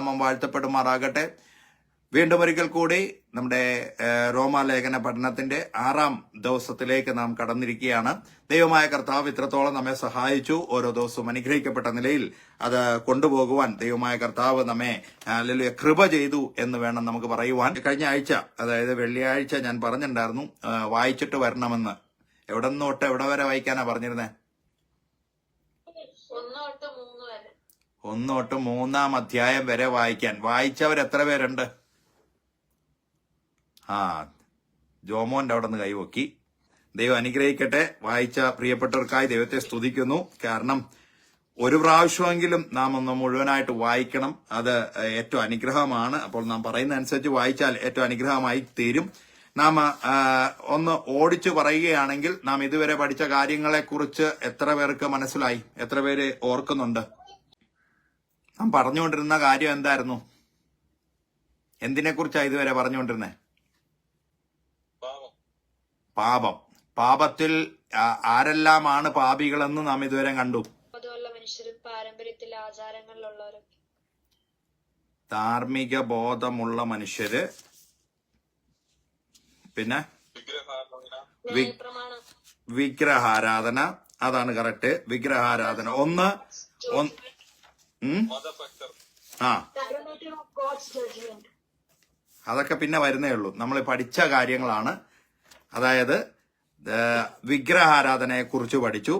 നാമം വാഴ്ത്തപ്പെടുമാറാകട്ടെ. വീണ്ടും ഒരിക്കൽ കൂടി നമ്മുടെ റോമാലേഖന പഠനത്തിന്റെ 6ാം ദിവസത്തിലേക്ക് നാം കടന്നിരിക്കുകയാണ്. ദൈവമായ കർത്താവ് ഇത്രത്തോളം നമ്മെ സഹായിച്ചു. ഓരോ ദിവസവും അനുഗ്രഹിക്കപ്പെട്ട നിലയിൽ അത് കൊണ്ടുപോകുവാൻ ദൈവമായ കർത്താവ് നമ്മെ കൃപ ചെയ്തു എന്ന് വേണം നമുക്ക് പറയുവാൻ. കഴിഞ്ഞ ആഴ്ച, അതായത് വെള്ളിയാഴ്ച ഞാൻ പറഞ്ഞിട്ടുണ്ടായിരുന്നു വായിച്ചിട്ട് വരണമെന്ന്. എവിടെ നിന്നോട്ട് എവിടെ വരെ വായിക്കാനാ പറഞ്ഞിരുന്നേ? 1 തൊട്ട് 3-ാം അധ്യായം വരെ വായിക്കാൻ. വായിച്ചവർ എത്ര പേരുണ്ട്? ജോമോന്റെ അവിടെ നിന്ന് കൈവക്കി. ദൈവം അനുഗ്രഹിക്കട്ടെ. വായിച്ച പ്രിയപ്പെട്ടവർക്കായി ദൈവത്തെ സ്തുതിക്കുന്നു. കാരണം ഒരു പ്രാവശ്യമെങ്കിലും നാം ഒന്ന് മുഴുവനായിട്ട് വായിക്കണം. അത് ഏറ്റവും അനുഗ്രഹമാണ്. അപ്പോൾ നാം പറയുന്ന അനുസരിച്ച് വായിച്ചാൽ ഏറ്റവും അനുഗ്രഹമായി തീരും. നാം ഒന്ന് ഓടിച്ചു പറയുകയാണെങ്കിൽ നാം ഇതുവരെ പഠിച്ച കാര്യങ്ങളെക്കുറിച്ച് എത്ര പേർക്ക് മനസ്സിലായി? എത്ര പേര് ഓർക്കുന്നുണ്ട്? നാം പറഞ്ഞുകൊണ്ടിരുന്ന കാര്യം എന്തായിരുന്നു? എന്തിനെക്കുറിച്ചാണ് ഇതുവരെ പറഞ്ഞുകൊണ്ടിരുന്നത്? പാപം. പാപത്തിൽ ആരെല്ലാമാണ് പാപികളെന്ന് നാം ഇതുവരെ കണ്ടു. ധാർമ്മിക ബോധമുള്ള മനുഷ്യര്, പിന്നെ വിഗ്രഹാരാധന. അതാണ് കറക്റ്റ്, വിഗ്രഹാരാധന. അതൊക്കെ പിന്നെ വരുന്നേ ഉള്ളൂ. നമ്മൾ പഠിച്ച കാര്യങ്ങളാണ്. അതായത് വിഗ്രഹാരാധനയെ കുറിച്ച് പഠിച്ചു.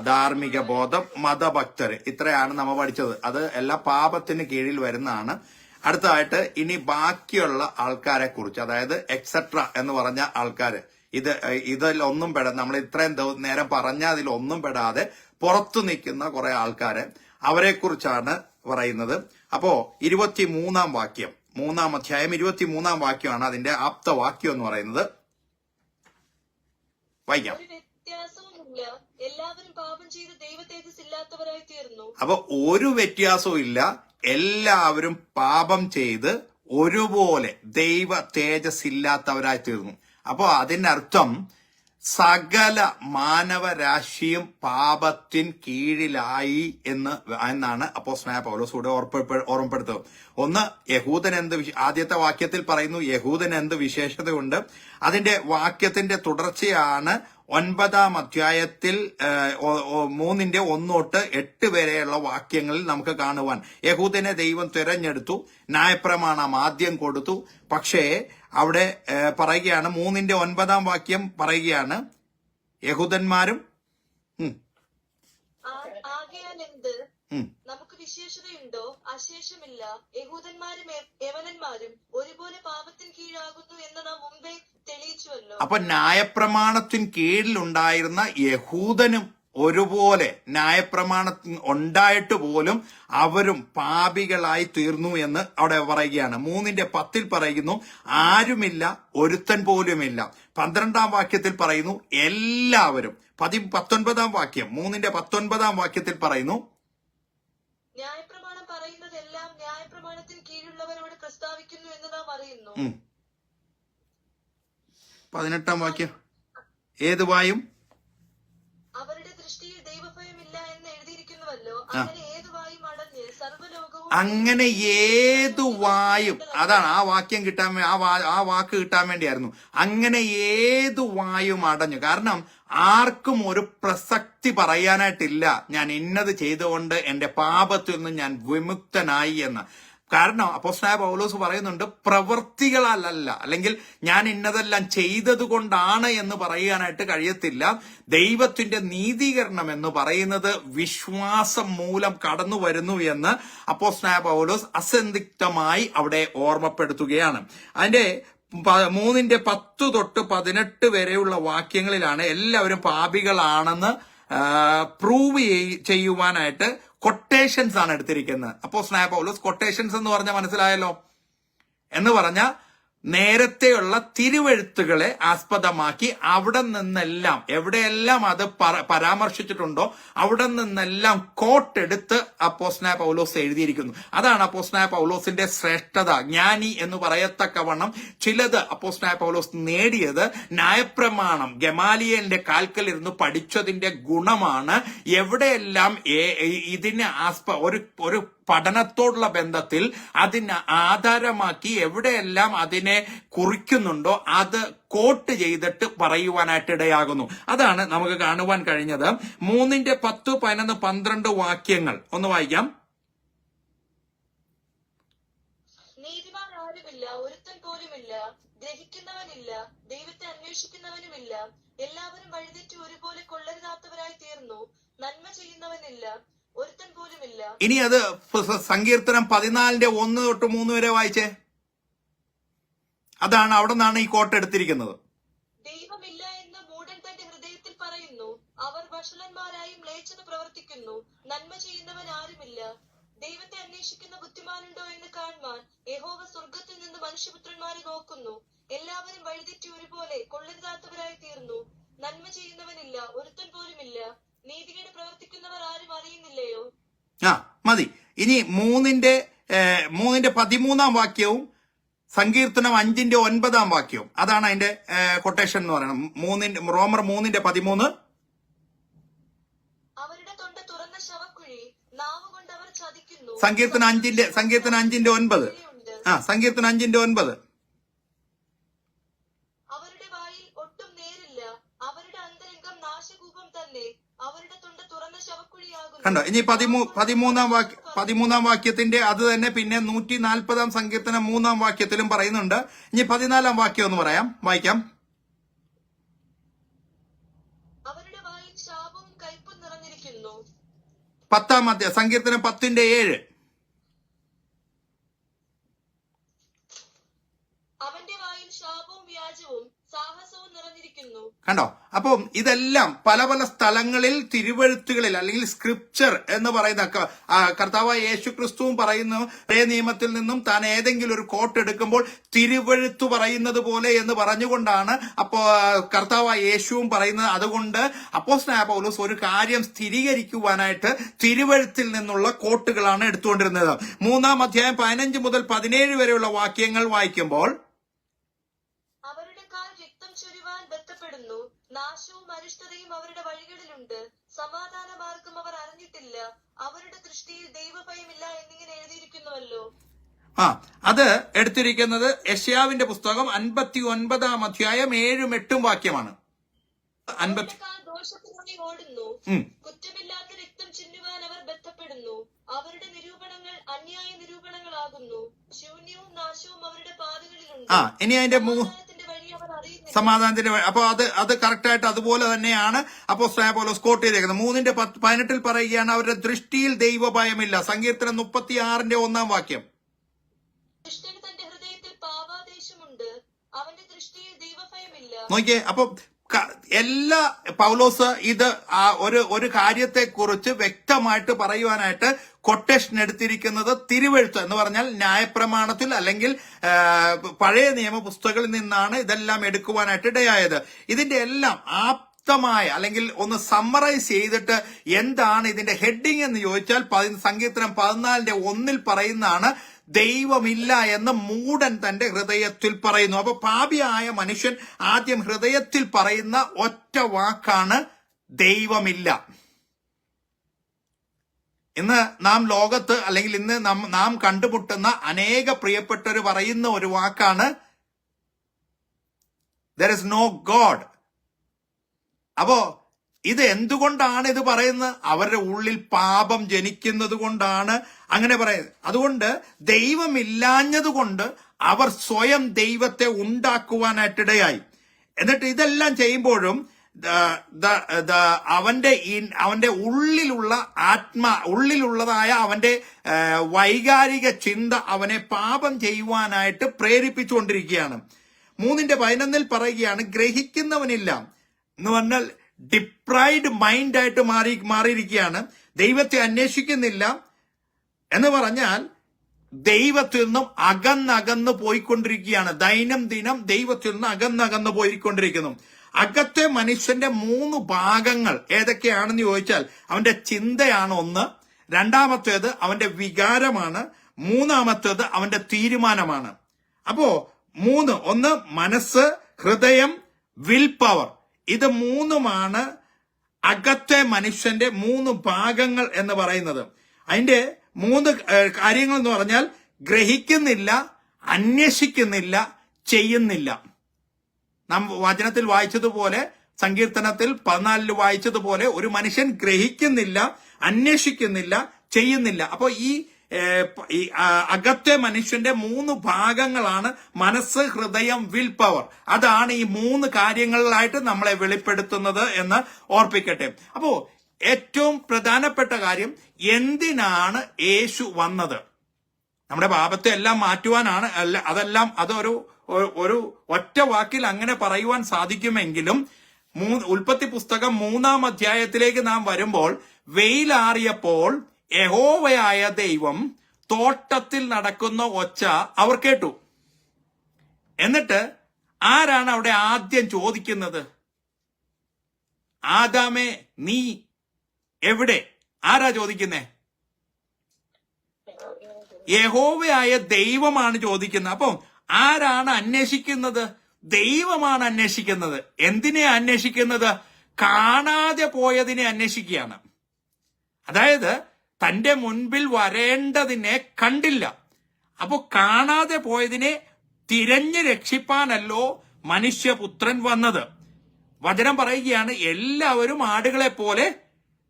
ധാർമ്മിക ബോധം, മതഭക്തര്, ഇത്രയാണ് നമ്മൾ പഠിച്ചത്. അത് എല്ലാ പാപത്തിന് കീഴിൽ വരുന്നതാണ്. അടുത്തതായിട്ട് ഇനി ബാക്കിയുള്ള ആൾക്കാരെ കുറിച്ച്, അതായത് എക്സെട്ര എന്ന് പറഞ്ഞ ആൾക്കാര്, ഇതിലൊന്നും പെടാതെ, നമ്മൾ ഇത്രയും നേരം പറഞ്ഞ അതിലൊന്നും പെടാതെ പുറത്തു നിൽക്കുന്ന കുറെ ആൾക്കാര്, അവരെ കുറിച്ചാണ് പറയുന്നത്. അപ്പോ 23-ാം വാക്യം, 3-ാം അധ്യായം 23-ാം വാക്യമാണ് അതിന്റെ ആപ്തവാക്യം എന്ന് പറയുന്നത്. വായിക്കാം. അപ്പൊ ഒരു വ്യത്യാസവും ഇല്ല, എല്ലാവരും പാപം ചെയ്ത് ഒരുപോലെ ദൈവ തേജസ് ഇല്ലാത്തവരായി തീർന്നു. അപ്പോ അതിനർത്ഥം സകല മാനവരാശിയും പാപത്തിൻ കീഴിലായി എന്നാണ് അപ്പോസ്തലനായ പൗലോസ് കൂടെ ഓർമ്മപ്പെടുത്തുന്നത്. ഒന്ന്, യഹൂദൻ എന്ത്, ആദ്യത്തെ വാക്യത്തിൽ പറയുന്നു യഹൂദൻ എന്ത് വിശേഷതയുണ്ട്. അതിന്റെ വാക്യത്തിന്റെ തുടർച്ചയാണ് 9-ാം അധ്യായത്തിൽ 3-1 തൊട്ട് 8 വരെയുള്ള വാക്യങ്ങളിൽ നമുക്ക് കാണുവാൻ. യഹൂദനെ ദൈവം തിരഞ്ഞെടുത്തു, ന്യായപ്രമാണം ആദ്യം കൊടുത്തു. പക്ഷേ അവിടെ പറയുകയാണ്, 3-9 വാക്യം പറയുകയാണ്, യഹൂദന്മാരും നമുക്ക് വിശേഷതയുണ്ടോ? അശേഷമില്ല. യഹൂദന്മാരും യവനന്മാരും ഒരുപോലെ പാപത്തിന് കീഴാകുന്നു എന്ന് നാം മുമ്പേ തെളിയിച്ചുവല്ലോ. അപ്പൊ ന്യായപ്രമാണത്തിന് കീഴിലുണ്ടായിരുന്ന യഹൂദനും ഒരുപോലെ ന്യായപ്രമാണത്തിൽ ഉണ്ടായിട്ട് പോലും അവരും പാപികളായി തീർന്നു എന്ന് അവിടെ പറയുകയാണ്. 3-10 പറയുന്നു ആരുമില്ല, ഒരുത്തൻ പോലുമില്ല. 12-ാം വാക്യത്തിൽ പറയുന്നു എല്ലാവരും. 19-ാം വാക്യം, 3-19 വാക്യത്തിൽ പറയുന്നു ന്യായപ്രമാണം പറയുന്നതെല്ലാം ന്യായപ്രമാണത്തിന് കീഴുള്ളവരോട് പ്രസ്താവിക്കുന്നു എന്ന് നാം അറിയുന്നു. 18-ാം വാക്യം, ഏത് വായും അവരുടെ ദൃഷ്ടിയിൽ ദൈവഭയമില്ല എന്ന് എഴുതിയിരിക്കുന്നുവല്ലോ. അങ്ങനെ ഏതു വായും അടഞ്ഞ് സർവ്വലോകവും, അങ്ങനെ ഏതു വായും, അതാണ് ആ വാക്യം കിട്ടാൻ, ആ വാക്ക് കിട്ടാൻ വേണ്ടിയായിരുന്നു. അങ്ങനെ ഏതു വായും അടഞ്ഞു. കാരണം ആർക്കും ഒരു പ്രസക്തി പറയാനായിട്ടില്ല, ഞാൻ ഇന്നത് ചെയ്തുകൊണ്ട് എന്റെ പാപത്തിൽ നിന്ന് ഞാൻ വിമുക്തനായി എന്ന്. കാരണം അപ്പോസ്തലനായ പൗലോസ് പറയുന്നുണ്ട്, പ്രവൃത്തികളല്ല, അല്ലെങ്കിൽ ഞാൻ ഇന്നതെല്ലാം ചെയ്തത് കൊണ്ടാണ് എന്ന് പറയാനായിട്ട് കഴിയത്തില്ല. ദൈവത്തിന്റെ നീതീകരണം എന്ന് പറയുന്നത് വിശ്വാസം മൂലം കടന്നു വരുന്നു എന്ന് അപ്പോസ്തലനായ പൗലോസ് അസന്ദിഗ്ധമായി അവിടെ ഓർമ്മപ്പെടുത്തുകയാണ്. അതിന്റെ 3-10 തൊട്ട് 18 വരെയുള്ള വാക്യങ്ങളിലാണ് എല്ലാവരും പാപികളാണെന്ന് പ്രൂവ് ചെയ്യുവാനായിട്ട് കൊട്ടേഷൻസ് ആണ് എടുത്തിരിക്കുന്നത്. അപ്പോസ്തലനായ പൗലോസ് കൊട്ടേഷൻസ് എന്ന് പറഞ്ഞാൽ മനസ്സിലായല്ലോ. എന്ന് പറഞ്ഞാൽ നേരത്തെയുള്ള തിരുവെഴുത്തുകളെ ആസ്പദമാക്കി അവിടെ നിന്നെല്ലാം എവിടെയെല്ലാം അത് പരാമർശിച്ചിട്ടുണ്ടോ അവിടെ നിന്നെല്ലാം കോട്ടെടുത്ത് അപ്പോസ്തലനായ പൗലോസ് എഴുതിയിരിക്കുന്നു. അതാണ് അപ്പോസ്തലനായ പൗലോസിന്റെ ശ്രേഷ്ഠത. ജ്ഞാനി എന്ന് പറയത്തക്കവണ്ണം ചിലത് അപ്പോസ്തലനായ പൗലോസ് നേടിയത് ന്യായപ്രമാണം ഗമാലിയേലിന്റെ കാൽക്കൽ ഇരുന്ന് പഠിച്ചതിന്റെ ഗുണമാണ്. എവിടെയെല്ലാം ഇതിന് ഒരു പഠനത്തോടുള്ള ബന്ധത്തിൽ അതിനെ ആധാരമാക്കി എവിടെയെല്ലാം അതിനെ കുറിക്കുന്നുണ്ടോ അത് കോട്ട് ചെയ്തിട്ട് പറയുവാനായിട്ട് ഇടയാകുന്നു. അതാണ് നമുക്ക് കാണുവാൻ കഴിഞ്ഞത്. 3:10, 11, 12 വാക്യങ്ങൾ ഒന്ന് വായിക്കാം. നീതിമാൻ ആരുമില്ല, ഒരുത്തൻ പോലുമില്ല. ഗ്രഹിക്കുന്നവനില്ല, ദൈവത്തെ അന്വേഷിക്കുന്നവനുമില്ല. എല്ലാവരും വഴിതെറ്റി ഒരുപോലെ കൊള്ളരുതാത്തവരായി തീർന്നു. നന്മ ചെയ്യുന്നവനില്ല, ഒരുത്തൻ പോലുമില്ല. ഇനി അത് സങ്കീർത്തനം 14:1-3 വരെ വായിച്ചേ. അതാണ് അവിടെ നിന്നാണ് ഈ കോട്ട് എടുത്തിരിക്കുന്നത്. ദൈവമില്ല എന്ന് മൂഢൻ തന്റെ ഹൃദയത്തിൽ പറയുന്നു. അവർ വഷളന്മാരായി മ്ലേച്ഛത പ്രവർത്തിക്കുന്നു. നന്മ ചെയ്യുന്നവൻ ആരുമില്ല. ദൈവത്തെ അന്വേഷിക്കുന്ന ബുദ്ധിമാനുണ്ടോ എന്ന് കാണുവാൻ യഹോവ സ്വർഗത്തിൽ നിന്ന് മനുഷ്യപുത്രന്മാരെ നോക്കുന്നു. എല്ലാവരും വഴിതെറ്റി ഒരുപോലെ കൊള്ളരുതാത്തവരായി തീർന്നു. നന്മ ചെയ്യുന്നവനില്ല, ഒരുത്തൻ പോലുമില്ല. നീതികേട് പ്രവർത്തിക്കുന്നവർ ആരും അറിയുന്നില്ലയോ? മതി. ഇനി 3:13 വാക്യവും സങ്കീർത്തനം 5:9 വാക്യവും അതാണ് അതിന്റെ കൊട്ടേഷൻ എന്ന് പറയുന്നത്. റോമർ 3:13. അവരുടെ തൊണ്ട തുറന്ന ശവക്കുഴി, നാവ് കൊണ്ട് അവർ ചതിക്കുന്നു. സങ്കീർത്തനം 5:9. സങ്കീർത്തനം 5:9. അവരുടെ വായിൽ ഒട്ടും നേരില്ല, അവരുടെ അന്തരംഗം നാശകൂപം തന്നെ. അവരുടെ തൊണ്ട തുറന്ന ശവക്കുഴിയാകുന്നു. കണ്ടോ? ഇനി 13 വാക്യത്തിന്റെ അത് തന്നെ പിന്നെ 140 സങ്കീർത്തനം 3 വാക്യത്തിലും പറയുന്നുണ്ട്. ഇനി 14 വാക്യം ഒന്ന് വായിക്കാം. അവരുടെ വായിൽ ശാപവും കയ്പും നിറഞ്ഞിരിക്കുന്നു. 10 സങ്കീർത്തനം 10:7. അവന്റെ വായിൽ ശാപവും വ്യാജവും സാഹസവും നിറഞ്ഞിരിക്കുന്നു. കണ്ടോ? അപ്പം ഇതെല്ലാം പല പല സ്ഥലങ്ങളിൽ തിരുവെഴുത്തുകളിൽ അല്ലെങ്കിൽ സ്ക്രിപ്ചർ എന്ന് പറയുന്ന കർത്താവായ യേശു ക്രിസ്തുവും പറയുന്നു. പഴയ നിയമത്തിൽ നിന്നും താൻ ഏതെങ്കിലും ഒരു കോട്ട് എടുക്കുമ്പോൾ തിരുവെഴുത്തു പറയുന്നത് പോലെ എന്ന് പറഞ്ഞുകൊണ്ടാണ് കർത്താവായ യേശുവും പറയുന്നത്. അതുകൊണ്ട് അപ്പോസ്തലനായ പൗലോസ് ഒരു കാര്യം സ്ഥിരീകരിക്കുവാനായിട്ട് തിരുവെഴുത്തിൽ നിന്നുള്ള കോട്ടുകളാണ് എടുത്തുകൊണ്ടിരുന്നത്. 3-ാം അധ്യായം 15 മുതൽ 17 വരെയുള്ള വാക്യങ്ങൾ വായിക്കുമ്പോൾ ബന്ധപ്പെടുന്നു. നാശവും അരിഷ്ടതയും അവരുടെ വഴികളിലുണ്ട്. സമാധാന മാർഗം അവർ അറിഞ്ഞിട്ടില്ല. അവരുടെ ദൃഷ്ടിയിൽ ദൈവഭയമില്ല എന്നിങ്ങനെ എഴുതിയിരിക്കുന്നുവല്ലോ. അത് എടുത്തിരിക്കുന്നത് യെശയ്യാവിന്റെ പുസ്തകം 59-ാം അധ്യായം 7-8 വാക്യമാണ്. ദോഷത്തിനായി ഓടുന്നു. കുറ്റമില്ലാത്ത രക്തം ചിന്നുവാൻ അവർ ബന്ധപ്പെടുന്നു. അവരുടെ നിരൂപണങ്ങൾ അന്യായ നിരൂപണങ്ങളാകുന്നു. ശൂന്യവും നാശവും അവരുടെ പാതകളിലുണ്ട്. ഇനി അതിന്റെ സമാധാനത്തിന്റെ വഴി. അപ്പൊ അത് കറക്റ്റായിട്ട് അതുപോലെ തന്നെയാണ് അപ്പോസ്തലനായ പൗലോസ് കോട്ട് ചെയ്തേക്കുന്നത്. 3:18 പറയുകയാണ് അവരുടെ ദൃഷ്ടിയിൽ ദൈവഭയമില്ല. സങ്കീർത്തനം 36-1 വാക്യം. ദുഷ്ടന് തന്റെ ഹൃദയത്തിൽ പാപാദേശമുണ്ട്, അവന്റെ ദൃഷ്ടിയിൽ ദൈവഭയമില്ല. നോക്കിയേ, അപ്പൊ എല്ലാ പൗലോസ് ഇത് ഒരു കാര്യത്തെ കുറിച്ച് വ്യക്തമായിട്ട് പറയുവാനായിട്ട് കൊട്ടേഷൻ എടുത്തിരിക്കുന്നത് തിരുവെഴുത്ത് എന്ന് പറഞ്ഞാൽ ന്യായപ്രമാണത്തിൽ അല്ലെങ്കിൽ പഴയ നിയമ പുസ്തകങ്ങളിൽ നിന്നാണ് ഇതെല്ലാം എടുക്കുവാനായിട്ട് ഇടയായത്. ഇതിന്റെ എല്ലാം ആപ്തമായ അല്ലെങ്കിൽ ഒന്ന് സമ്മറൈസ് ചെയ്തിട്ട് എന്താണ് ഇതിന്റെ ഹെഡിങ് എന്ന് ചോദിച്ചാൽ സങ്കീർത്തനം 14:1 പറയുന്നതാണ് ദൈവമില്ല എന്ന് മൂഢൻ തന്റെ ഹൃദയത്തിൽ പറയുന്നു. അപ്പൊ പാപിയായ മനുഷ്യൻ ആദ്യം ഹൃദയത്തിൽ പറയുന്ന ഒറ്റ വാക്കാണ് ദൈവമില്ല. ഇന്ന് നാം ലോകത്ത് അല്ലെങ്കിൽ ഇന്ന് നാം കണ്ടുമുട്ടുന്ന അനേക പ്രിയപ്പെട്ടവർ പറയുന്ന ഒരു വാക്കാണ് there is no God. അപ്പോ ഇത് എന്തുകൊണ്ടാണ് ഇത് പറയുന്നത്? അവരുടെ ഉള്ളിൽ പാപം ജനിക്കുന്നത് കൊണ്ടാണ് അങ്ങനെ പറയുന്നത്. അതുകൊണ്ട് ദൈവമില്ലാഞ്ഞതുകൊണ്ട് അവർ സ്വയം ദൈവത്തെ ഉണ്ടാക്കുവാനായിട്ടിടയായി. എന്നിട്ട് ഇതെല്ലാം ചെയ്യുമ്പോഴും അവന്റെ ഉള്ളിലുള്ളതായ അവന്റെ വൈകാരിക ചിന്ത അവനെ പാപം ചെയ്യുവാനായിട്ട് പ്രേരിപ്പിച്ചുകൊണ്ടിരിക്കുകയാണ്. 3:11 പറയുകയാണ് ഗ്രഹിക്കുന്നവനില്ല എന്ന് പറഞ്ഞാൽ ഡിപ്രൈഡ് മൈൻഡായിട്ട് മാറിയിരിക്കുകയാണ്. ദൈവത്തെ അന്വേഷിക്കുന്നില്ല എന്ന് പറഞ്ഞാൽ ദൈവത്തിൽ നിന്നും അകന്നകന്ന് പോയിക്കൊണ്ടിരിക്കുകയാണ്. ദൈനംദിനം ദൈവത്തിൽ നിന്ന് അകന്നകന്ന് പോയിക്കൊണ്ടിരിക്കുന്നു. അകത്തെ മനുഷ്യന്റെ 3 ഭാഗങ്ങൾ ഏതൊക്കെയാണെന്ന് ചോദിച്ചാൽ, അവന്റെ ചിന്തയാണ് ഒന്ന്, രണ്ടാമത്തേത് അവന്റെ വികാരമാണ്, മൂന്നാമത്തേത് അവന്റെ തീരുമാനമാണ്. അപ്പോ 3, ഒന്ന് മനസ്സ്, ഹൃദയം, വിൽ പവർ. ഇത് 3മാണ് അകത്തെ മനുഷ്യന്റെ 3 ഭാഗങ്ങൾ എന്ന് പറയുന്നത്. അതിന്റെ 3 കാര്യങ്ങൾ എന്ന് പറഞ്ഞാൽ ഗ്രഹിക്കുന്നില്ല, അന്വേഷിക്കുന്നില്ല, ചെയ്യുന്നില്ല. നാം വചനത്തിൽ വായിച്ചതുപോലെ, സങ്കീർത്തനത്തിൽ 14 വായിച്ചതുപോലെ, ഒരു മനുഷ്യൻ ഗ്രഹിക്കുന്നില്ല, അന്വേഷിക്കുന്നില്ല, ചെയ്യുന്നില്ല. അപ്പൊ ഈ അകത്തെ മനുഷ്യന്റെ 3 ഭാഗങ്ങളാണ് മനസ്സ്, ഹൃദയം, വിൽ പവർ. അതാണ് ഈ 3 കാര്യങ്ങളിലായിട്ട് നമ്മളെ വെളിപ്പെടുത്തുന്നത് എന്ന് ഓർപ്പിക്കട്ടെ. അപ്പോ ഏറ്റവും പ്രധാനപ്പെട്ട കാര്യം, എന്തിനാണ് യേശു വന്നത്? നമ്മുടെ പാപത്തെ എല്ലാം മാറ്റുവാനാണ്. അതെല്ലാം അതൊരു ഒറ്റ വാക്കിൽ അങ്ങനെ പറയുവാൻ സാധിക്കുമെങ്കിലും ഉൽപ്പത്തി പുസ്തകം 3-ാം അധ്യായത്തിലേക്ക് നാം വരുമ്പോൾ, വെയിലാറിയപ്പോൾ യഹോവയായ ദൈവം തോട്ടത്തിൽ നടക്കുന്ന ഒച്ച അവർ കേട്ടു. എന്നിട്ട് ആരാണ് അവിടെ ആദ്യം ചോദിക്കുന്നത്? ആദാമേ, നീ എവിടെ? ആരാ ചോദിക്കുന്നേ? യഹോവയായ ദൈവമാണ് ചോദിക്കുന്നത്. അപ്പം ആരാണ് അന്വേഷിക്കുന്നത്? ദൈവമാണ് അന്വേഷിക്കുന്നത്. എന്തിനെ അന്വേഷിക്കുന്നത്? കാണാതെ പോയതിനെ അന്വേഷിക്കുകയാണ്. അതായത് തന്റെ മുൻപിൽ വരേണ്ടതിനെ കണ്ടില്ല. അപ്പൊ കാണാതെ പോയതിനെ തിരഞ്ഞു രക്ഷിപ്പാനല്ലോ മനുഷ്യപുത്രൻ വന്നത്. വചനം പറയുകയാണ്, എല്ലാവരും ആടുകളെ പോലെ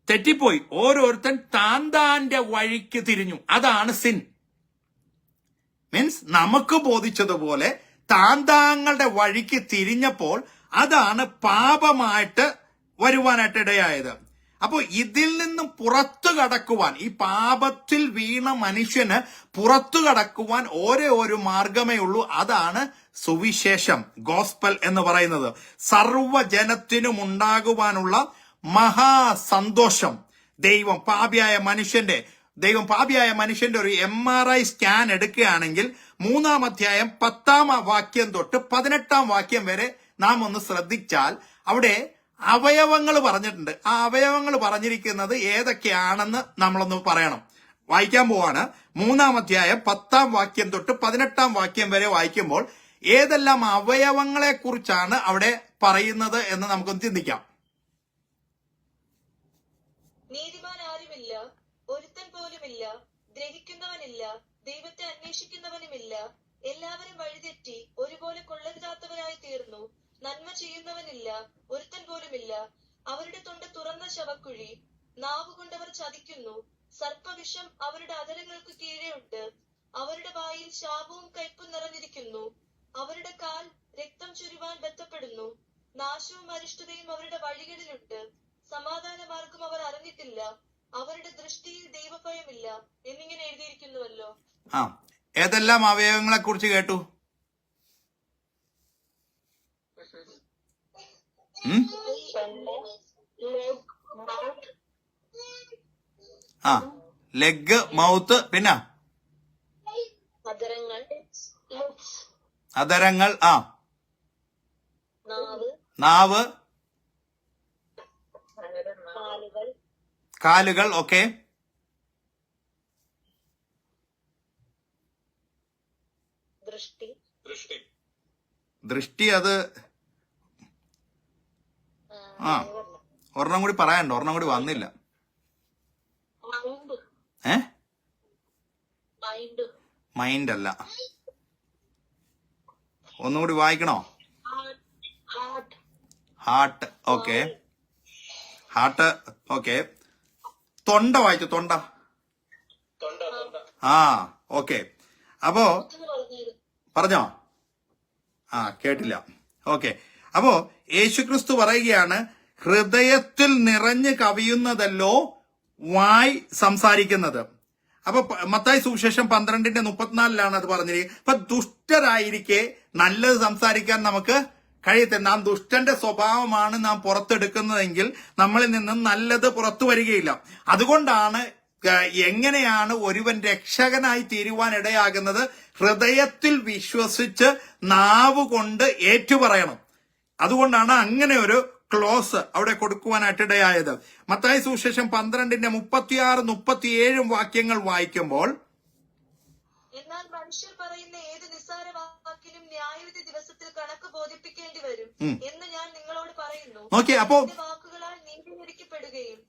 തെറ്റിപ്പോയി, ഓരോരുത്തൻ താന്റെ വഴിക്ക് തിരിഞ്ഞു. അതാണ് സിൻ. മീൻസ് നമുക്ക് ബോധിച്ചതുപോലെ താങ്കളുടെ വഴിക്ക് തിരിഞ്ഞപ്പോൾ അതാണ് പാപമായിട്ട് വരുവാനായിട്ട് ഇടയായത്. അപ്പൊ ഇതിൽ നിന്നും പുറത്തു കടക്കുവാൻ, ഈ പാപത്തിൽ വീണ മനുഷ്യന് പുറത്തു കടക്കുവാൻ ഒരേ ഒരു മാർഗമേ ഉള്ളൂ. അതാണ് സുവിശേഷം, ഗോസ്പൽ എന്ന് പറയുന്നത്. സർവ്വജനത്തിനും ഉണ്ടാകുവാനുള്ള മഹാസന്തോഷം. ദൈവം പാപിയായ മനുഷ്യന്റെ ഒരു MRI സ്കാൻ എടുക്കുകയാണെങ്കിൽ 3-ാം അധ്യായം 10-ാം വാക്യം തൊട്ട് 18-ാം വാക്യം വരെ നാം ഒന്ന് ശ്രദ്ധിച്ചാൽ അവിടെ അവയവങ്ങൾ പറഞ്ഞിട്ടുണ്ട്. ആ അവയവങ്ങൾ പറഞ്ഞിരിക്കുന്നത് ഏതൊക്കെയാണെന്ന് നമ്മളൊന്ന് പറയണം. വായിക്കാൻ പോവാണ്. 3-ാം അധ്യായം 10-ാം വാക്യം തൊട്ട് 18-ാം വാക്യം വരെ വായിക്കുമ്പോൾ ഏതെല്ലാം അവയവങ്ങളെ കുറിച്ചാണ് അവിടെ പറയുന്നത് എന്ന് നമുക്കൊന്ന് ചിന്തിക്കാം. നീതിമാൻ ആരുമില്ല, ഒരുത്തൻ പോലുമില്ല. ഗ്രഹിക്കുന്നവനില്ല, ദൈവത്തെ അന്വേഷിക്കുന്നവനുമില്ല. എല്ലാവരും വഴിതെറ്റി ഒരുപോലെ കൊള്ളരുതാത്തവരായി തീർന്നു. നന്മ ചെയ്യുന്നവനില്ല, ഒരുത്തൻ പോലുമില്ല. അവരുടെ തൊണ്ട തുറന്ന ശവക്കുഴി. നാവുകൊണ്ടവർ ചതിക്കുന്നു. സർപ്പവിഷം അവരുടെ അധരങ്ങൾക്ക് കീഴെ ഉണ്ട്. അവരുടെ വായിൽ ശാപവും കയ്പും നിറഞ്ഞിരിക്കുന്നു. അവരുടെ കാൽ രക്തം ചുരുവാൻ ബന്ധപ്പെടുന്നു. നാശവും അരിഷ്ടതയും അവരുടെ വഴികളിലുണ്ട്. സമാധാന മാർഗം അവർ അറിഞ്ഞിട്ടില്ല. അവരുടെ ദൃഷ്ടിയിൽ ദൈവഭയമില്ല എന്നിങ്ങനെ എഴുതിയിരിക്കുന്നുവല്ലോ. ഏതെല്ലാം അവയവങ്ങളെ കുറിച്ച് കേട്ടു? ലെഗ്, മൗത്ത്, പിന്നെ അധരങ്ങൾ, നാവ്, കാലുകൾ. ഓക്കെ, ദൃഷ്ടി. അത് ഒരെണ്ണം കൂടി പറയാനുണ്ട്, ഒരെണ്ണം കൂടി വന്നില്ല. മൈൻഡ് അല്ല, ഒന്നുകൂടി വായിക്കണോ? ഹാർട്ട്. Okay, heart. ഓക്കെ, തൊണ്ട വായിച്ചു. തൊണ്ട. ഓക്കെ. അപ്പോ പറഞ്ഞോ? കേട്ടില്ല. ഓക്കെ. അപ്പോ യേശുക്രിസ്തു പറയുകയാണ്, ഹൃദയത്തിൽ നിറഞ്ഞു കവിയുന്നതല്ലോ വായ് സംസാരിക്കുന്നത്. അപ്പൊ മത്തായി സുവിശേഷം 12:34 അത് പറഞ്ഞിരിക്കുന്നത്. അപ്പൊ ദുഷ്ടരായിരിക്കെ നല്ലത് സംസാരിക്കാൻ നമുക്ക് കഴിയത്തില്ല. നാം ദുഷ്ടന്റെ സ്വഭാവമാണ് നാം പുറത്തെടുക്കുന്നതെങ്കിൽ നമ്മളിൽ നിന്നും നല്ലത് പുറത്തു വരികയില്ല. അതുകൊണ്ടാണ് എങ്ങനെയാണ് ഒരുവൻ രക്ഷകനായി തീരുവാൻ ഇടയാകുന്നത്? ഹൃദയത്തിൽ വിശ്വസിച്ച് നാവ് കൊണ്ട് ഏറ്റുപറയണം. അതുകൊണ്ടാണ് അങ്ങനെ ഒരു ക്ലോസ് അവിടെ കൊടുക്കുവാനായിട്ട് ഇടയായത്. മത്തായി സുവിശേഷം 12:36-37 വാക്യങ്ങൾ വായിക്കുമ്പോൾ, എന്നാൽ മനുഷ്യർ പറയുന്ന ഏത് നിസ്സാര വാക്കിനും ന്യായവിധി ദിവസത്തിൽ കണക്ക് ബോധിപ്പിക്കേണ്ടി വരും എന്ന് ഞാൻ നിങ്ങളോട് പറയുന്നു. നോക്കിയേ, അപ്പോ നിന്റെ വാക്കുകളാൽ നീതി വിധിക്കപ്പെടുകയും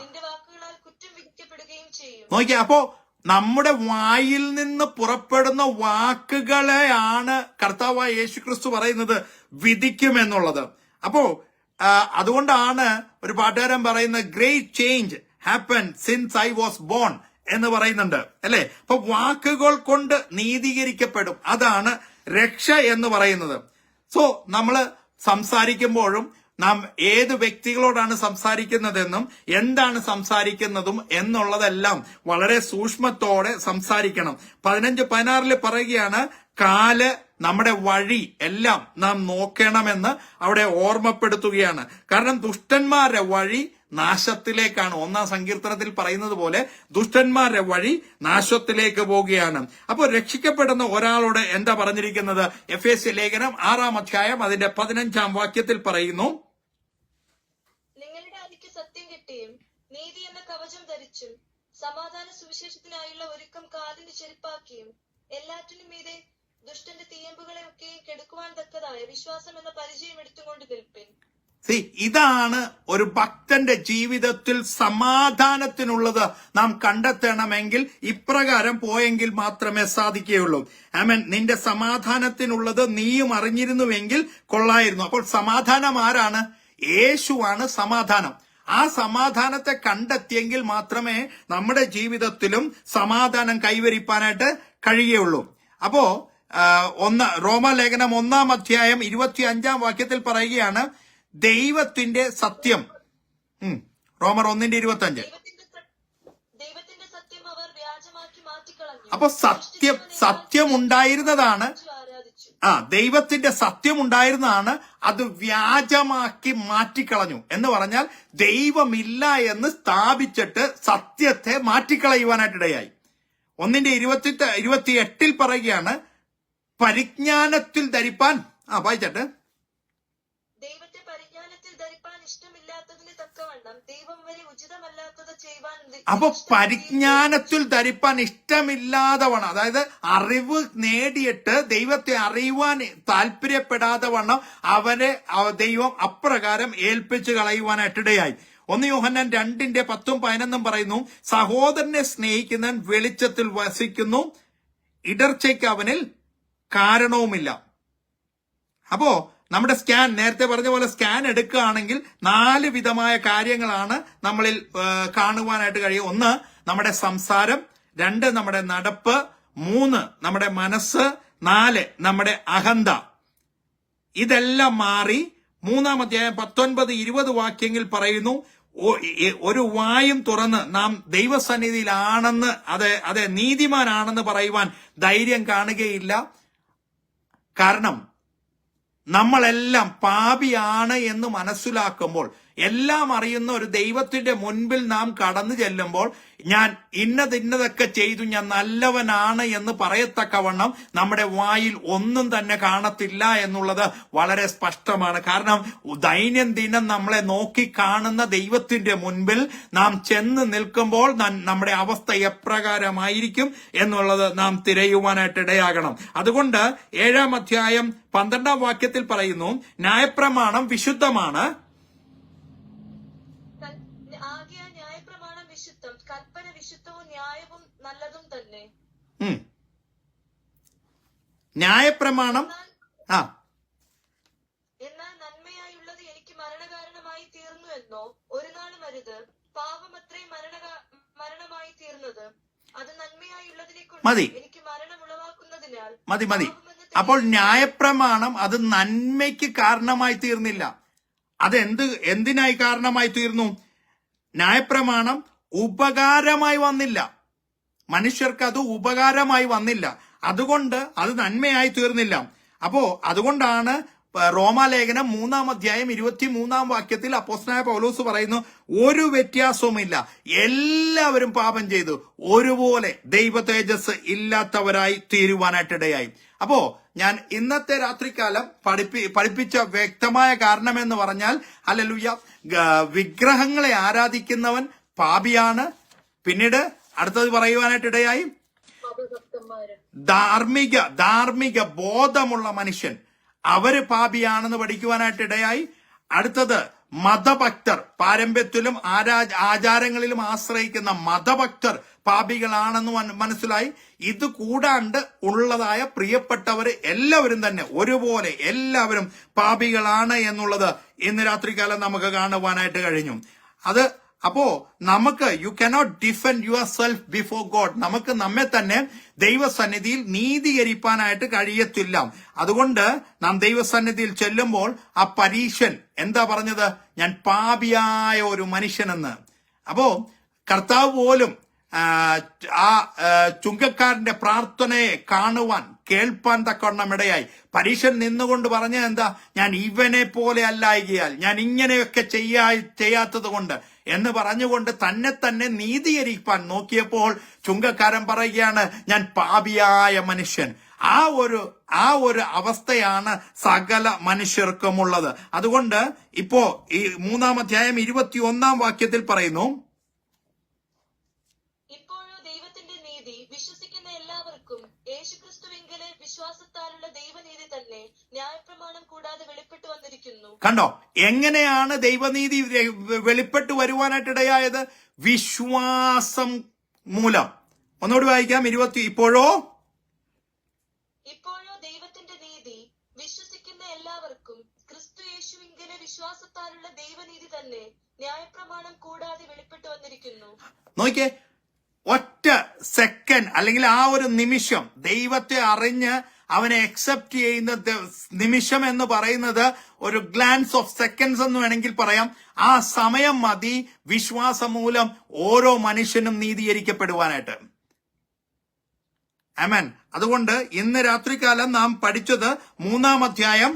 നിന്റെ വാക്കുകളാൽ കുറ്റം വിധിക്കപ്പെടുകയും ചെയ്യും. നോക്കിയേ, അപ്പോ നമ്മുടെ വായിൽ നിന്ന് പുറപ്പെടുന്ന വാക്കുകളെയാണ് കർത്താവായ യേശുക്രിസ്തു പറയുന്നത് വിധിക്കുമെന്നുള്ളത്. അപ്പോ അതുകൊണ്ടാണ് ഒരു പാട്ടുകാരൻ പറയുന്ന great change happen since I was born എന്ന് പറയുന്നുണ്ട്, അല്ലെ? അപ്പൊ വാക്കുകൾ കൊണ്ട് നീതീകരിക്കപ്പെടും. അതാണ് രക്ഷ എന്ന് പറയുന്നത്. സോ നമ്മള് സംസാരിക്കുമ്പോഴും നാം ഏത് വ്യക്തികളോടാണ് സംസാരിക്കുന്നതെന്നും എന്താണ് സംസാരിക്കുന്നതും എന്നുള്ളതെല്ലാം വളരെ സൂക്ഷ്മത്തോടെ സംസാരിക്കണം. 15:16 പറയുകയാണ്, കാല്, നമ്മുടെ വഴി എല്ലാം നാം നോക്കണമെന്ന് അവിടെ ഓർമ്മപ്പെടുത്തുകയാണ്. കാരണം ദുഷ്ടന്മാരുടെ വഴി നാശത്തിലേക്കാണ്. 1-ാം സങ്കീർത്തനത്തിൽ പറയുന്നത് പോലെ ദുഷ്ടന്മാരുടെ വഴി നാശത്തിലേക്ക് പോവുകയാണ്. അപ്പോൾ രക്ഷിക്കപ്പെടുന്ന ഒരാളോട് എന്താ പറഞ്ഞിരിക്കുന്നത്? എഫേസ്യ ലേഖനം 6-ാം അധ്യായം അതിന്റെ 15-ാം വാക്യത്തിൽ പറയുന്നു, നിങ്ങളുടെ അരിക്ക് സത്യം കിട്ടിയും നീതി എന്ന കവചം ധരിച്ചും സമാധാന സുവിശേഷത്തിനായുള്ള ഒരുക്കം കാലിന് ചെരുപ്പാക്കിയും എല്ലാറ്റിനും മീതെ ദുഷ്ടന്റെ തീയമ്പുകളെ ഒക്കെയും കെടുക്കുവാൻ തക്കതായ വിശ്വാസം എന്ന പരിചയം എടുത്തുകൊണ്ട് നിൽപ്പിൻ. ഇതാണ് ഒരു ഭക്തന്റെ ജീവിതത്തിൽ സമാധാനത്തിനുള്ളത് നാം കണ്ടെത്തണമെങ്കിൽ ഇപ്രകാരം പോയെങ്കിൽ മാത്രമേ സാധിക്കുകയുള്ളൂ. ആമേൻ. നിന്റെ സമാധാനത്തിനുള്ളത് നീയും അറിഞ്ഞിരുന്നുവെങ്കിൽ കൊള്ളായിരുന്നു. അപ്പോൾ സമാധാനം ആരാണ്? യേശുവാണ് സമാധാനം. ആ സമാധാനത്തെ കണ്ടെത്തിയെങ്കിൽ മാത്രമേ നമ്മുടെ ജീവിതത്തിലും സമാധാനം കൈവരിപ്പാനായിട്ട് കഴിയുകയുള്ളൂ. അപ്പോ റോമാലേഖനം 1-ാം അധ്യായം 25-ാം വാക്യത്തിൽ പറയുകയാണ്, ദൈവത്തിന്റെ സത്യം. റോമർ 1:25. ദൈവത്തിന്റെ സത്യം അവർ വ്യാജമാക്കി മാറ്റിക്കളഞ്ഞു. അപ്പൊ സത്യം ഉണ്ടായിരുന്നതാണ്. ദൈവത്തിന്റെ സത്യം ഉണ്ടായിരുന്നതാണ്, അത് വ്യാജമാക്കി മാറ്റിക്കളഞ്ഞു എന്ന് പറഞ്ഞാൽ ദൈവമില്ല എന്ന് സ്ഥാപിച്ചിട്ട് സത്യത്തെ മാറ്റിക്കളയുവാനായിട്ടിടയായി. 1:28 പറയുകയാണ്, പരിജ്ഞാനത്തിൽ ധരിപ്പാൻ വായിച്ചട്ടെ. ദൈവത്തെ പരിജ്ഞാനത്തിൽ ധരിപ്പാൻ ഇഷ്ടമില്ലാത്തതിന് തക്കവണ്ണം ദൈവം വരെ ഉചിതമല്ലാത്തത് ചെയ്യുവാൻ. അപ്പൊ പരിജ്ഞാനത്തിൽ ധരിപ്പാൻ ഇഷ്ടമില്ലാതെ വണ്ണം, അതായത് അറിവ് നേടിയിട്ട് ദൈവത്തെ അറിയുവാൻ താല്പര്യപ്പെടാതെ വണ്ണം അവരെ ദൈവം അപ്രകാരം ഏൽപ്പിച്ചു കളയുവാനായിട്ടിടയായി. 1 യോഹന്നാൻ 2:10-11 പറയുന്നു, സഹോദരനെ സ്നേഹിക്കുന്നവൻ വെളിച്ചത്തിൽ വസിക്കുന്നു, ഇടർച്ചയ്ക്ക് അവനിൽ കാരണവുമില്ല. അപ്പോ നമ്മുടെ സ്കാൻ, നേരത്തെ പറഞ്ഞ പോലെ സ്കാൻ എടുക്കുകയാണെങ്കിൽ 4 വിധമായ കാര്യങ്ങളാണ് നമ്മളിൽ കാണുവാനായിട്ട് കഴിയും. 1 നമ്മുടെ സംസാരം, 2 നമ്മുടെ നടപ്പ്, 3 നമ്മുടെ മനസ്സ്, 4 നമ്മുടെ അഹന്ത. ഇതെല്ലാം മാറി 3-ാം അധ്യായം 19-20 വാക്യങ്ങൾ പറയുന്നു, ഒരു വായും തുറന്ന് നാം ദൈവസന്നിധിയിലാണെന്ന്, അതെ നീതിമാനാണെന്ന് പറയുവാൻ ധൈര്യം കാണുകയില്ല. കാരണം നമ്മളെല്ലാം പാപിയാണ് എന്ന് മനസ്സിലാക്കുമ്പോൾ, എല്ലാം അറിയുന്ന ഒരു ദൈവത്തിന്റെ മുൻപിൽ നാം കടന്നു ചെല്ലുമ്പോൾ, ഞാൻ ഇന്നതൊക്കെ ചെയ്തു, ഞാൻ നല്ലവനാണ് എന്ന് പറയത്തക്കവണ്ണം നമ്മുടെ വായിൽ ഒന്നും തന്നെ കാണത്തില്ല എന്നുള്ളത് വളരെ സ്പഷ്ടമാണ്. കാരണം ദൈനംദിനം നമ്മളെ നോക്കി കാണുന്ന ദൈവത്തിന്റെ മുൻപിൽ നാം ചെന്ന് നിൽക്കുമ്പോൾ നമ്മുടെ അവസ്ഥ എപ്രകാരമായിരിക്കും എന്നുള്ളത് നാം തിരയുവാനായിട്ട് ഇടയാകണം. അതുകൊണ്ട് 7-ാം അധ്യായം 12-ാം വാക്യത്തിൽ പറയുന്നു, ന്യായപ്രമാണം വിശുദ്ധമാണ്, കൽപ്പന വിശുദ്ധവും ന്യായവും നല്ലതും തന്നെ. ന്യായപ്രമാണം എന്നാൽ നന്മയായുള്ളത് എനിക്ക് മരണകാരണമായി തീർന്നു എന്നോ ഒരു നാളും അരുത്. പാപമത്രേ മരണമായി തീർന്നത്, അത് നന്മയായുള്ളതിനെക്കൊണ്ട് എനിക്ക് മരണം ഉളവാക്കുന്നതിനാൽ. മതി. അപ്പോൾ ന്യായപ്രമാണം അത് നന്മയ്ക്ക് കാരണമായി തീർന്നില്ല. അത് എന്തിനായി കാരണമായി തീർന്നു? ന്യായപ്രമാണം ഉപകാരമായി വന്നില്ല, മനുഷ്യർക്ക് അത് ഉപകാരമായി വന്നില്ല. അതുകൊണ്ട് അത് നന്മയായി തീർന്നില്ല. അപ്പോ അതുകൊണ്ടാണ് റോമാലേഖനം 3-ാം അധ്യായം 23-ാം വാക്യത്തിൽ അപ്പോസ്തലനായ പൗലോസ് പറയുന്നു, ഒരു വ്യത്യാസവുമില്ല, എല്ലാവരും പാപം ചെയ്തു ഒരുപോലെ ദൈവ തേജസ് ഇല്ലാത്തവരായി തീരുവാനായിട്ടിടയായി. അപ്പോ ഞാൻ ഇന്നത്തെ രാത്രികാലം പഠിപ്പിച്ച വ്യക്തമായ കാരണം എന്ന് പറഞ്ഞാൽ, ഹല്ലേലൂയ, വിഗ്രഹങ്ങളെ ആരാധിക്കുന്നവൻ പാപിയാണ്. പിന്നീട് അടുത്തത് പറയുവാനായിട്ടിടയായി, ധാർമ്മിക ബോധമുള്ള മനുഷ്യൻ അവര് പാപിയാണെന്ന് പഠിക്കുവാനായിട്ടിടയായി. അടുത്തത് മതഭക്തർ, പാരമ്പര്യത്തിലും ആചാരങ്ങളിലും ആശ്രയിക്കുന്ന മതഭക്തർ പാപികളാണെന്ന് മനസ്സിലായി. ഇത് കൂടാണ്ട് ഉള്ളതായ പ്രിയപ്പെട്ടവര് എല്ലാവരും തന്നെ ഒരുപോലെ എല്ലാവരും പാപികളാണ് എന്നുള്ളത് ഇന്ന് രാത്രികാലം നമുക്ക് കാണുവാനായിട്ട് കഴിഞ്ഞു. അപ്പോ നമുക്ക് you cannot defend your self before God. നമുക്ക് നമ്മെ തന്നെ ദൈവസന്നിധിയിൽ നീതീകരിക്കാനായിട്ട് കഴിയത്തില്ല. അതുകൊണ്ട് നാം ദൈവസന്നിധിയിൽ ചെല്ലുമ്പോൾ ആ പരീശൻ എന്താ പറഞ്ഞത്? ഞാൻ പാപിയായ ഒരു മനുഷ്യനെന്ന്. അപ്പോ കർത്താവ് പോലും ആ ചുങ്കക്കാരന്റെ പ്രാർത്ഥനയെ കാണുവാൻ കേൾപ്പാൻ തക്കവണ്ണം ഇടയായി. പരീശൻ നിന്നുകൊണ്ട് പറഞ്ഞത് എന്താ? ഞാൻ ഇവനെ പോലെ അല്ലായികയാൽ, ഞാൻ ഇങ്ങനെയൊക്കെ ചെയ്യാത്തത് കൊണ്ട് എന്ന് പറഞ്ഞുകൊണ്ട് തന്നെ നീതീകരിക്കാൻ നോക്കിയപ്പോൾ ചുങ്കക്കാരൻ പറയുകയാണ്, ഞാൻ പാപിയായ മനുഷ്യൻ. ആ ഒരു അവസ്ഥയാണ് സകല മനുഷ്യർക്കുമുള്ളത്. അതുകൊണ്ട് ഇപ്പോ ഈ 3-ാം അധ്യായം 21-ാം വാക്യത്തിൽ പറയുന്നു, ഇപ്പോഴോ ദൈവത്തിന്റെ നീതി വിശ്വസിക്കുന്ന എല്ലാവർക്കും യേശുക്രിസ്തുവിങ്കലെ വിശ്വാസത്താലുള്ള ദൈവനീതി തന്നെ ന്യായപ്രമാണം കൂടാതെ വെളിപ്പെട്ടു വന്നിരിക്കുന്നു. കണ്ടോ എങ്ങനെയാണ് ദൈവനീതി വെളിപ്പെട്ടു വരുവാനായിട്ടിടയായത്? വിശ്വാസം മൂലം. ഒന്നുകൂടി വായിക്കാം. ഇപ്പോഴോ ദൈവത്തിന്റെ നീതി വിശ്വസിക്കുന്ന എല്ലാവർക്കും ക്രിസ്തു യേശുവിങ്കലെ വിശ്വാസത്താലുള്ള ദൈവനീതി തന്നെ ന്യായപ്രമാണം കൂടാതെ വെളിപ്പെട്ടു വന്നിരിക്കുന്നു. നോക്കിയേ, ഒറ്റ സെക്കൻഡ് അല്ലെങ്കിൽ ആ ഒരു നിമിഷം ദൈവത്തെ അറിഞ്ഞ് അവനെ അക്സെപ്റ്റ് ചെയ്യുന്ന നിമിഷം എന്ന് പറയുന്നത് ഒരു ഗ്ലാൻസ് ഓഫ് സെക്കൻഡ്സ് എന്ന് വേണമെങ്കിൽ പറയാം. ആ സമയം മതി വിശ്വാസം മൂലം ഓരോ മനുഷ്യനും നീതീകരിക്കപ്പെടുവാനായിട്ട്. ആമേൻ. അതുകൊണ്ട് ഇന്ന് രാത്രികാലം നാം പഠിച്ചത് 3-ാം അധ്യായം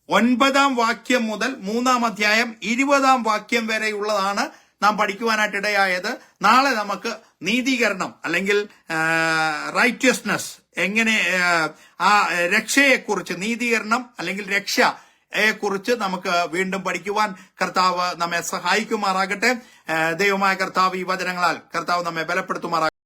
9-ാം വാക്യം മുതൽ 3-ാം അധ്യായം 20-ാം വാക്യം വരെയുള്ളതാണ് നാം പഠിക്കുവാനായിട്ടിടയായത്. നാളെ നമുക്ക് നീതീകരണം അല്ലെങ്കിൽ റൈറ്റ്യസ്നെസ്, എങ്ങനെ ആ രക്ഷയെക്കുറിച്ച്, നീതീകരണം അല്ലെങ്കിൽ രക്ഷയെക്കുറിച്ച് നമുക്ക് വീണ്ടും പഠിക്കുവാൻ കർത്താവ് നമ്മെ സഹായിക്കുമാറാകട്ടെ. ദൈവമായ കർത്താവ് ഈ വചനങ്ങളാൽ കർത്താവ് നമ്മെ ബലപ്പെടുത്തുമാറാകട്ടെ.